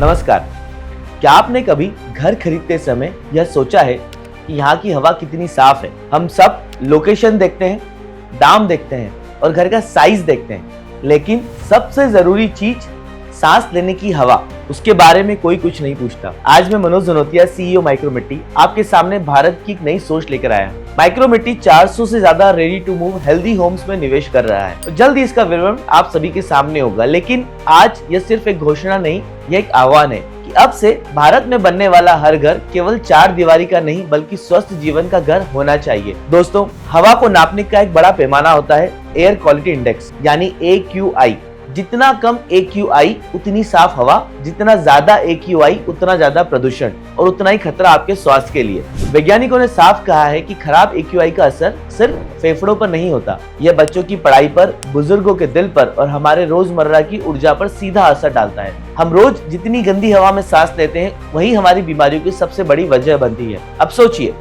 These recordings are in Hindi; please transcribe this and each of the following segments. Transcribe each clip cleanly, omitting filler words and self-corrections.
नमस्कार। क्या आपने कभी घर खरीदते समय यह सोचा है कि यहाँ की हवा कितनी साफ है? हम सब लोकेशन देखते हैं, दाम देखते हैं और घर का साइज देखते हैं, लेकिन सबसे जरूरी चीज सांस लेने की हवा, उसके बारे में कोई कुछ नहीं पूछता। आज मैं मनोज धनोतिया, सीईओ माइक्रोमिट्टी, आपके सामने भारत की एक नई सोच लेकर आया हूं। माइक्रोमिट्टी 400 से ज्यादा ready to move healthy homes में निवेश कर रहा है। तो जल्द ही इसका विवरण आप सभी के सामने होगा, लेकिन आज यह सिर्फ एक घोषणा नहीं, यह एक आह्वान है कि अब से भारत में बनने वाला हर घर केवल 4 दीवारी का नहीं बल्कि स्वस्थ जीवन का घर होना चाहिए। दोस्तों, हवा को नापने का एक बड़ा पैमाना होता है एयर क्वालिटी इंडेक्स, यानी AQI। जितना कम AQI उतनी साफ हवा, जितना ज्यादा AQI उतना ज्यादा प्रदूषण और उतना ही खतरा आपके स्वास्थ्य के लिए। वैज्ञानिकों ने साफ कहा है कि खराब AQI का असर सिर्फ फेफड़ों पर नहीं होता, यह बच्चों की पढ़ाई पर, बुजुर्गों के दिल पर और हमारे रोजमर्रा की ऊर्जा पर सीधा असर डालता है। हम रोज जितनी गंदी हवा में सांस लेते हैं, वही हमारी बीमारियों की सबसे बड़ी वजह बनती है। अब सोचिए,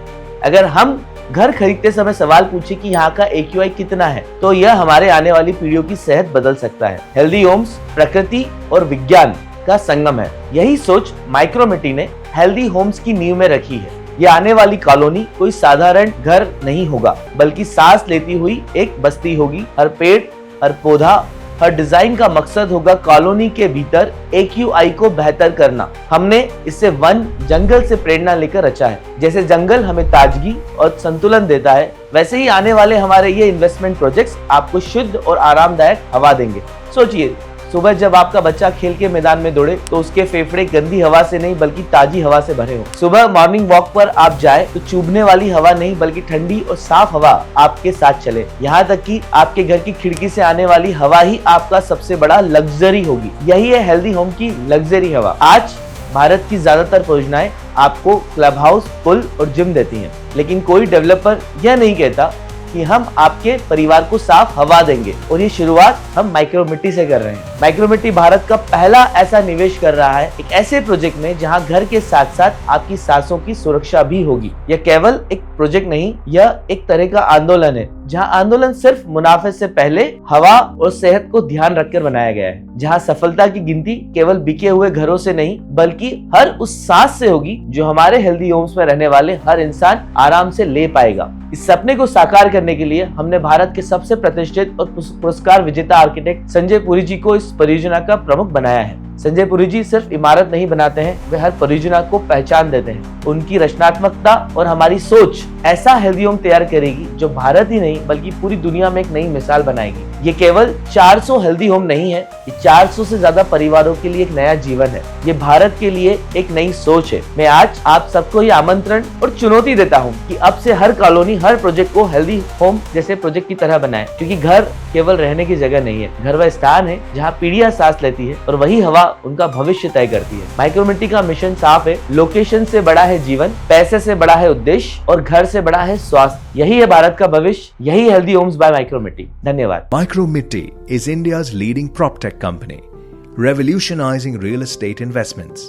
अगर हम घर खरीदते समय सवाल पूछे कि यहाँ का AQI कितना है, तो यह हमारे आने वाली पीढ़ियों की सेहत बदल सकता है। हेल्दी होम्स प्रकृति और विज्ञान का संगम है। यही सोच माइक्रोमिट्टी ने हेल्दी होम्स की नींव में रखी है। यह आने वाली कॉलोनी कोई साधारण घर नहीं होगा, बल्कि सांस लेती हुई एक बस्ती होगी। हर पेड़, हर पौधा, हर डिजाइन का मकसद होगा कॉलोनी के भीतर AQI को बेहतर करना। हमने इसे वन जंगल से प्रेरणा लेकर रचा है। जैसे जंगल हमें ताजगी और संतुलन देता है, वैसे ही आने वाले हमारे ये इन्वेस्टमेंट प्रोजेक्ट्स आपको शुद्ध और आरामदायक हवा देंगे। सोचिए, सुबह जब आपका बच्चा खेल के मैदान में दौड़े तो उसके फेफड़े गंदी हवा से नहीं बल्कि ताजी हवा से भरे हो। सुबह मॉर्निंग वॉक पर आप जाए तो चुभने वाली हवा नहीं बल्कि ठंडी और साफ हवा आपके साथ चले। यहाँ तक कि आपके घर की खिड़की से आने वाली हवा ही आपका सबसे बड़ा लग्जरी होगी। यही है हेल्दी होम की लग्जरी हवा। आज भारत की ज्यादातर परियोजनाएं आपको क्लब हाउस, पूल और जिम देती हैं, लेकिन कोई डेवलपर यह नहीं कहता कि हम आपके परिवार को साफ हवा देंगे। और ये शुरुआत हम माइक्रोमिट्टी से कर रहे हैं। माइक्रोमिट्टी भारत का पहला ऐसा निवेश कर रहा है एक ऐसे प्रोजेक्ट में जहां घर के साथ साथ आपकी सांसों की सुरक्षा भी होगी। यह केवल एक प्रोजेक्ट नहीं, यह एक तरह का आंदोलन है, जहां आंदोलन सिर्फ मुनाफे से पहले हवा और सेहत को ध्यान रखकर बनाया गया है। जहां सफलता की गिनती केवल बिके हुए घरों से नहीं बल्कि हर उस सांस से होगी जो हमारे हेल्दी होम्स में रहने वाले हर इंसान आराम से ले पाएगा। इस सपने को साकार करने के लिए हमने भारत के सबसे प्रतिष्ठित और पुरस्कार विजेता आर्किटेक्ट संजय पुरी जी को इस परियोजना का प्रमुख बनाया है। संजय पुरी जी सिर्फ इमारत नहीं बनाते हैं, वे हर परियोजना को पहचान देते हैं। उनकी रचनात्मकता और हमारी सोच ऐसा हेल्दी होम तैयार करेगी जो भारत ही नहीं बल्कि पूरी दुनिया में एक नई मिसाल बनाएगी। ये केवल 400 हेल्दी होम नहीं है, ये 400 से ज्यादा परिवारों के लिए एक नया जीवन है। ये भारत के लिए एक नई सोच है। मैं आज आप सबको ये आमंत्रण और चुनौती देता हूँ कि अब से हर कॉलोनी, हर प्रोजेक्ट को हेल्दी होम जैसे प्रोजेक्ट की तरह बनाए, क्योंकि घर केवल रहने की जगह नहीं है, घर वह स्थान है जहाँ पीढ़ियां सांस लेती है और वही हवा उनका भविष्य तय करती है। माइक्रोमिट्टी का मिशन साफ है, लोकेशन से बड़ा है जीवन, पैसे से बड़ा है उद्देश्य और घर से बड़ा है स्वास्थ्य। यही है भारत का भविष्य, यही हेल्दी होम्स बाय माइक्रोमिट्टी। धन्यवाद। Micromitti is India's leading PropTech company, revolutionizing real estate investments.